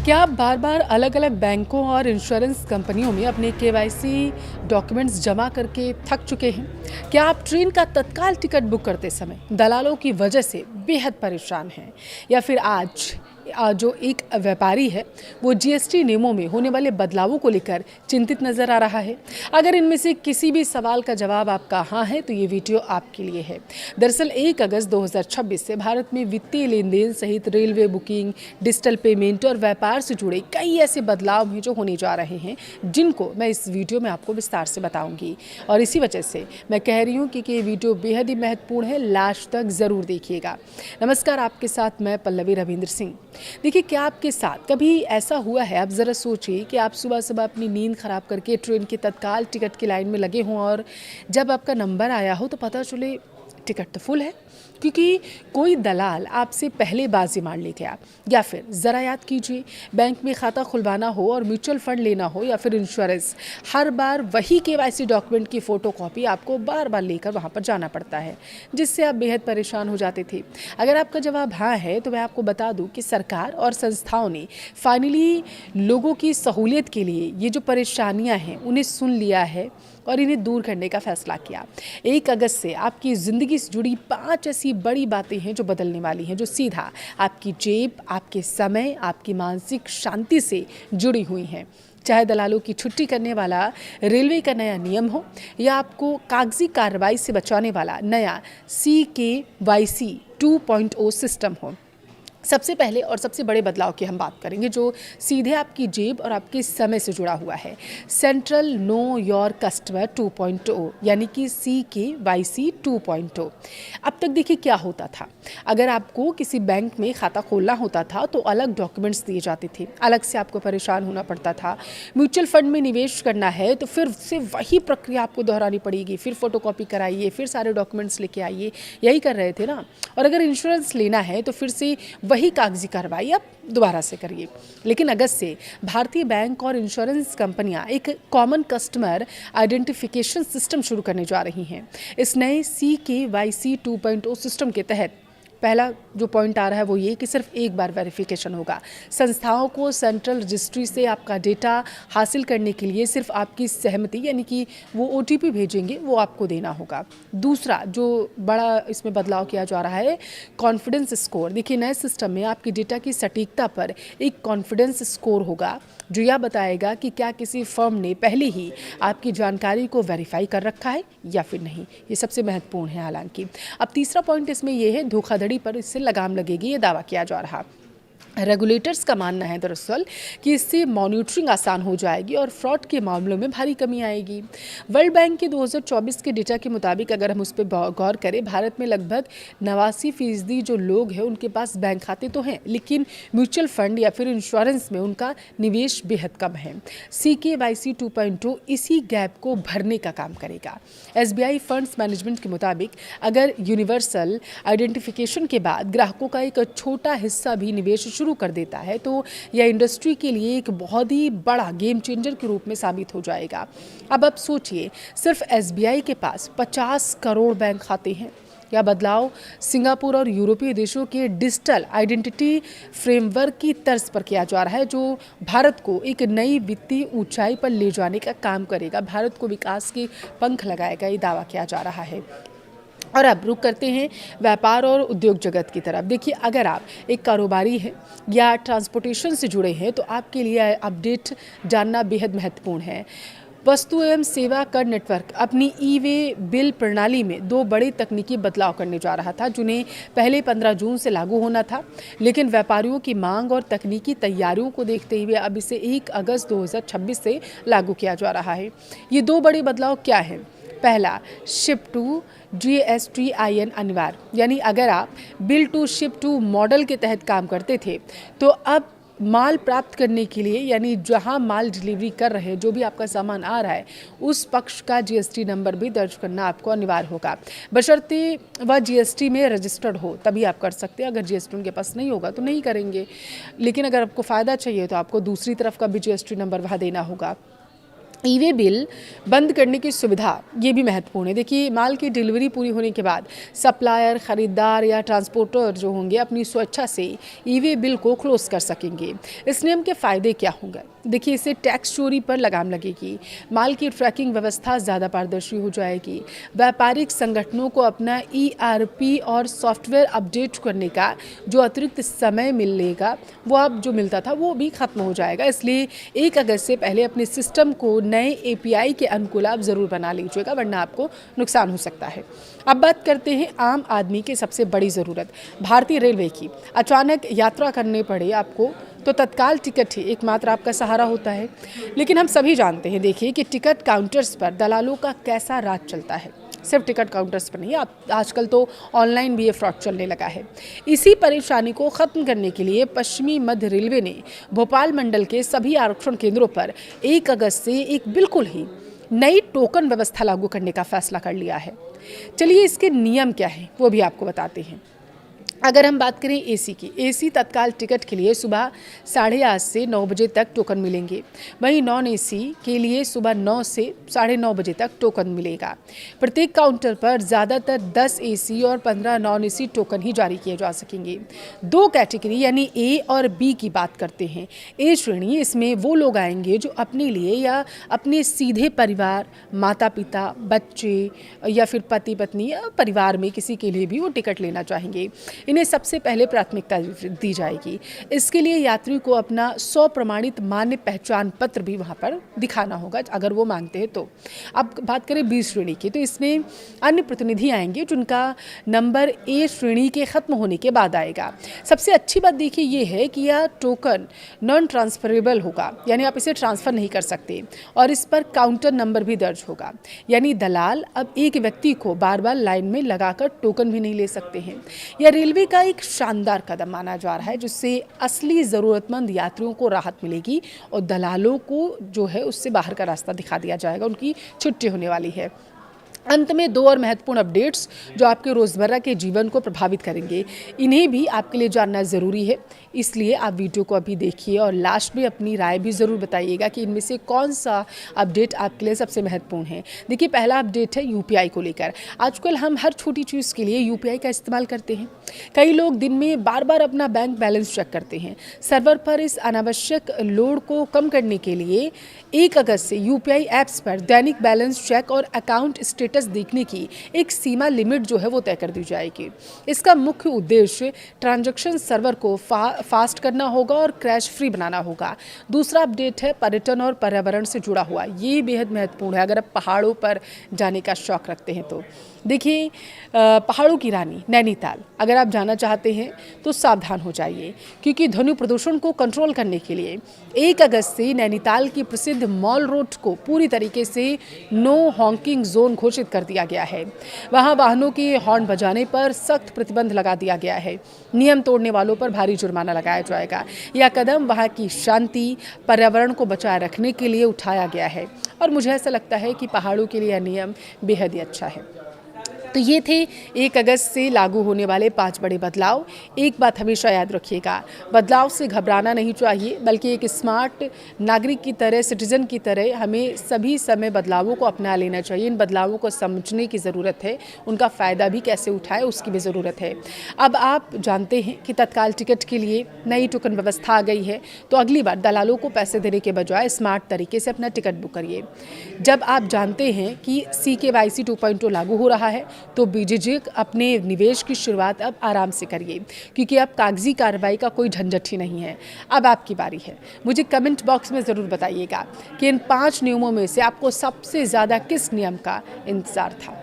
क्या आप बार-बार अलग-अलग बैंकों और इंश्योरेंस कंपनियों में अपने केवाईसी डॉक्यूमेंट्स जमा करके थक चुके हैं? क्या आप ट्रेन का तत्काल टिकट बुक करते समय दलालों की वजह से बेहद परेशान हैं? या फिर आज जो एक व्यापारी है, वो जीएसटी नियमों में होने वाले बदलावों को लेकर चिंतित नजर आ रहा है? अगर इनमें से किसी भी सवाल का जवाब आपका हाँ है, तो ये वीडियो आपके लिए है। दरअसल 1 अगस्त 2026 से भारत में वित्तीय लेन-देन सहित रेलवे बुकिंग, डिजिटल पेमेंट और व्यापार से जुड़े कई ऐसे बदलाव हैं जो होने जा रहे हैं, जिनको मैं इस वीडियो में आपको विस्तार से बताऊंगी। और इसी वजह से मैं कह रही हूँ कि ये वीडियो बेहद ही महत्वपूर्ण है, लास्ट तक ज़रूर देखिएगा। नमस्कार, आपके साथ मैं पल्लवी रविंद्र सिंह। देखिए, क्या आपके साथ कभी ऐसा हुआ है? आप ज़रा सोचिए कि आप सुबह-सुबह अपनी नींद ख़राब करके ट्रेन के तत्काल टिकट की लाइन में लगे हों और जब आपका नंबर आया हो तो पता चले टिकट तो फुल है, क्योंकि कोई दलाल आपसे पहले बाजी मार ले गया। या फिर ज़रा याद कीजिए, बैंक में खाता खुलवाना हो और म्यूचुअल फंड लेना हो या फिर इंश्योरेंस, हर बार वही केवाईसी डॉक्यूमेंट की फ़ोटोकॉपी आपको बार बार लेकर वहाँ पर जाना पड़ता है, जिससे आप बेहद परेशान हो जाते थे। अगर आपका जवाब हाँ है, तो मैं आपको बता दूँ कि सरकार और संस्थाओं ने फाइनली लोगों की सहूलियत के लिए ये जो परेशानियाँ हैं उन्हें सुन लिया है और इन्हें दूर करने का फैसला किया। 1 अगस्त से आपकी ज़िंदगी से जुड़ी 5 ऐसी बड़ी बातें हैं जो बदलने वाली हैं, जो सीधा आपकी जेब, आपके समय, आपकी मानसिक शांति से जुड़ी हुई हैं। चाहे दलालों की छुट्टी करने वाला रेलवे का नया नियम हो या आपको कागजी कार्रवाई से बचाने वाला नया CKYC 2.0 सिस्टम हो। सबसे पहले और सबसे बड़े बदलाव की हम बात करेंगे, जो सीधे आपकी जेब और आपके समय से जुड़ा हुआ है। सेंट्रल नो योर कस्टमर 2.0 यानी कि CKYC 2.0। अब तक देखिए क्या होता था, अगर आपको किसी बैंक में खाता खोलना होता था तो अलग डॉक्यूमेंट्स दिए जाते थे, अलग से आपको परेशान होना पड़ता था। म्यूचुअल फंड में निवेश करना है तो फिर से वही प्रक्रिया आपको दोहरानी पड़ेगी, फिर फोटोकॉपी कराइए, फिर सारे डॉक्यूमेंट्स लेके आइए, यही कर रहे थे ना। और अगर इंश्योरेंस लेना है तो फिर से वही कागजी कार्रवाई आप दोबारा से करिए। लेकिन अगस्त से भारतीय बैंक और इंश्योरेंस कंपनियां एक कॉमन कस्टमर आइडेंटिफिकेशन सिस्टम शुरू करने जा रही हैं। इस नए CKYC 2.0 सिस्टम के तहत पहला जो पॉइंट आ रहा है वो ये कि सिर्फ एक बार वेरिफिकेशन होगा। संस्थाओं को सेंट्रल रजिस्ट्री से आपका डेटा हासिल करने के लिए सिर्फ आपकी सहमति, यानी कि वो OTP भेजेंगे, वो आपको देना होगा। दूसरा जो बड़ा इसमें बदलाव किया जा रहा है, कॉन्फिडेंस स्कोर। देखिए, नए सिस्टम में आपकी डेटा की सटीकता पर एक कॉन्फिडेंस स्कोर होगा, जो यह बताएगा कि क्या किसी फर्म ने पहले ही आपकी जानकारी को वेरीफाई कर रखा है या फिर नहीं। ये सबसे महत्वपूर्ण है। हालांकि अब तीसरा पॉइंट इसमें यह है, धोखाधड़ी पर इससे लगाम लगेगी, ये दावा किया जा रहा। रेगुलेटर्स का मानना है दरअसल कि इससे मॉनिटरिंग आसान हो जाएगी और फ्रॉड के मामलों में भारी कमी आएगी। वर्ल्ड बैंक के 2024 के डेटा के मुताबिक अगर हम उस पर गौर करें, भारत में लगभग 89% जो लोग हैं उनके पास बैंक खाते तो हैं, लेकिन म्यूचुअल फंड या फिर इंश्योरेंस में उनका निवेश बेहद कम है। CKYC 2.0 इसी गैप को भरने का काम करेगा। SBI फंड्स मैनेजमेंट के मुताबिक अगर यूनिवर्सल आइडेंटिफिकेशन के बाद ग्राहकों का एक छोटा हिस्सा भी निवेश शुरू कर देता है, तो यह इंडस्ट्री के लिए एक बहुत ही बड़ा गेम चेंजर के रूप में साबित हो जाएगा। अब आप सोचिए, सिर्फ SBI के पास 50 करोड़ बैंक खाते हैं। यह बदलाव सिंगापुर और यूरोपीय देशों के डिजिटल आइडेंटिटी फ्रेमवर्क की तर्ज पर किया जा रहा है, जो भारत को एक नई वित्तीय ऊंचाई पर ले जाने का काम करेगा, भारत को विकास के पंख लगाएगा, ये दावा किया जा रहा है। और अब रुक करते हैं व्यापार और उद्योग जगत की तरफ। देखिए, अगर आप एक कारोबारी हैं या ट्रांसपोर्टेशन से जुड़े हैं तो आपके लिए अपडेट जानना बेहद महत्वपूर्ण है। वस्तु एवं सेवा कर नेटवर्क अपनी ई-वे बिल प्रणाली में 2 बड़े तकनीकी बदलाव करने जा रहा था, जिन्हें पहले 15 जून से लागू होना था, लेकिन व्यापारियों की मांग और तकनीकी तैयारियों को देखते हुए अब इसे 1 अगस्त 2026 से लागू किया जा रहा है। ये 2 बड़े बदलाव क्या हैं? पहला, शिप टू GSTIN अनिवार्य, यानी अगर आप bill to ship to model के तहत काम करते थे तो अब माल प्राप्त करने के लिए, यानी जहां माल डिलीवरी कर रहे हैं, जो भी आपका सामान आ रहा है, उस पक्ष का GST नंबर भी दर्ज करना आपको अनिवार्य होगा, बशर्ते वह GST में रजिस्टर्ड हो, तभी आप कर सकते हैं। अगर GST उनके पास नहीं होगा तो नहीं करेंगे। लेकिन अगर आपको फ़ायदा चाहिए तो आपको दूसरी तरफ का भी GST नंबर वहाँ देना होगा। ई-वे बिल बंद करने की सुविधा ये भी महत्वपूर्ण है। देखिए, माल की डिलीवरी पूरी होने के बाद सप्लायर, खरीदार या ट्रांसपोर्टर जो होंगे अपनी स्वेच्छा से ई-वे बिल को क्लोज कर सकेंगे। इस नियम के फ़ायदे क्या होंगे? देखिए, इससे टैक्स चोरी पर लगाम लगेगी, माल की ट्रैकिंग व्यवस्था ज़्यादा पारदर्शी हो जाएगी, व्यापारिक संगठनों को अपना ERP और सॉफ्टवेयर अपडेट करने का जो अतिरिक्त समय मिलेगा वो अब जो मिलता था वो भी ख़त्म हो जाएगा। इसलिए 1 अगस्त से पहले अपने सिस्टम को नए API के अनुकूल आप ज़रूर बना लीजिएगा, वरना आपको नुकसान हो सकता है। अब बात करते हैं आम आदमी की सबसे बड़ी ज़रूरत भारतीय रेलवे की। अचानक यात्रा करने पड़े आपको तो तत्काल टिकट ही एकमात्र आपका सहारा होता है। लेकिन हम सभी जानते हैं, देखिए, कि टिकट काउंटर्स पर दलालों का कैसा राज चलता है। सिर्फ टिकट काउंटर्स पर नहीं, आप आजकल तो ऑनलाइन भी ये फ्रॉड चलने लगा है। इसी परेशानी को ख़त्म करने के लिए पश्चिमी मध्य रेलवे ने भोपाल मंडल के सभी आरक्षण केंद्रों पर 1 अगस्त से एक बिल्कुल ही नई टोकन व्यवस्था लागू करने का फैसला कर लिया है। चलिए, इसके नियम क्या हैं वो भी आपको बताते हैं। अगर हम बात करें एसी की, एसी तत्काल टिकट के लिए सुबह 8:30 से 9 बजे तक टोकन मिलेंगे। वहीं नॉन एसी के लिए सुबह 9 से 9:30 बजे तक टोकन मिलेगा। प्रत्येक काउंटर पर ज़्यादातर 10 एसी और 15 नॉन एसी टोकन ही जारी किए जा सकेंगे। 2 कैटेगरी यानी ए और बी की बात करते हैं। ए श्रेणी, इसमें वो लोग आएंगे जो अपने लिए या अपने सीधे परिवार, माता पिता, बच्चे या फिर पति पत्नी या परिवार में किसी के लिए भी वो टिकट लेना चाहेंगे। इन्हें सबसे पहले प्राथमिकता दी जाएगी। इसके लिए यात्री को अपना 100 प्रमाणित मान्य पहचान पत्र भी वहाँ पर दिखाना होगा, अगर वो मांगते हैं तो। अब बात करें बी श्रेणी की, तो इसमें अन्य प्रतिनिधि आएंगे जिनका नंबर ए श्रेणी के ख़त्म होने के बाद आएगा। सबसे अच्छी बात देखिए ये है कि यह टोकन नॉन ट्रांसफरेबल होगा, यानी आप इसे ट्रांसफ़र नहीं कर सकते, और इस पर काउंटर नंबर भी दर्ज होगा। यानी दलाल अब एक व्यक्ति को बार बार लाइन में लगाकर टोकन भी नहीं ले सकते हैं। यह रेलवे का एक शानदार कदम माना जा रहा है, जिससे असली ज़रूरतमंद यात्रियों को राहत मिलेगी और दलालों को जो है उससे बाहर का रास्ता दिखा दिया जाएगा। उनकी छुट्टी होने वाली है। अंत में 2 और महत्वपूर्ण अपडेट्स जो आपके रोज़मर्रा के जीवन को प्रभावित करेंगे, इन्हें भी आपके लिए जानना ज़रूरी है, इसलिए आप वीडियो को अभी देखिए और लास्ट में अपनी राय भी ज़रूर बताइएगा कि इनमें से कौन सा अपडेट आपके लिए सबसे महत्वपूर्ण है। देखिए, पहला अपडेट है UPI को लेकर। आजकल हम हर छोटी चीज़ के लिए UPI का इस्तेमाल करते हैं। कई लोग दिन में बार बार अपना बैंक बैलेंस चेक करते हैं। सर्वर पर इस अनावश्यक लोड को कम करने के लिए 1 अगस्त से UPI ऐप्स पर दैनिक बैलेंस चेक और अकाउंट स्टेटस देखने की एक सीमा लिमिट जो है वो तय कर दी जाएगी। इसका मुख्य उद्देश्य ट्रांजैक्शन सर्वर को फास्ट करना होगा और क्रैश फ्री बनाना होगा। दूसरा अपडेट है पर्यटन और पर्यावरण से जुड़ा हुआ। ये बेहद महत्वपूर्ण है अगर आप पहाड़ों पर जाने का शौक़ रखते हैं तो। देखिए, पहाड़ों की रानी नैनीताल अगर आप जाना चाहते हैं तो सावधान हो जाइए, क्योंकि ध्वनि प्रदूषण को कंट्रोल करने के लिए 1 अगस्त से नैनीताल की प्रसिद्ध मॉल रोड को पूरी तरीके से नो हॉकिंग जोन घोषित कर दिया गया है। वहां वाहनों के हॉर्न बजाने पर सख्त प्रतिबंध लगा दिया गया है। नियम तोड़ने वालों पर भारी जुर्माना लगाया जाएगा। यह कदम वहां की शांति, पर्यावरण को बचाए रखने के लिए उठाया गया है और मुझे ऐसा लगता है कि पहाड़ों के लिए यह नियम बेहद ही अच्छा है। तो ये थे 1 अगस्त से लागू होने वाले 5 बड़े बदलाव। एक बात हमेशा याद रखिएगा, बदलाव से घबराना नहीं चाहिए, बल्कि एक स्मार्ट नागरिक की तरह, सिटीजन की तरह हमें सभी समय बदलावों को अपना लेना चाहिए। इन बदलावों को समझने की ज़रूरत है, उनका फ़ायदा भी कैसे उठाए उसकी भी ज़रूरत है। अब आप जानते हैं कि तत्काल टिकट के लिए नई टोकन व्यवस्था आ गई है, तो अगली बार दलालों को पैसे देने के बजाय स्मार्ट तरीके से अपना टिकट बुक करिए। जब आप जानते हैं कि CKYC 2.0 लागू हो रहा है, तो बेझिझक अपने निवेश की शुरुआत अब आराम से करिए, क्योंकि अब कागजी कार्रवाई का कोई झंझट ही नहीं है। अब आपकी बारी है। मुझे कमेंट बॉक्स में ज़रूर बताइएगा कि इन 5 नियमों में से आपको सबसे ज़्यादा किस नियम का इंतज़ार था।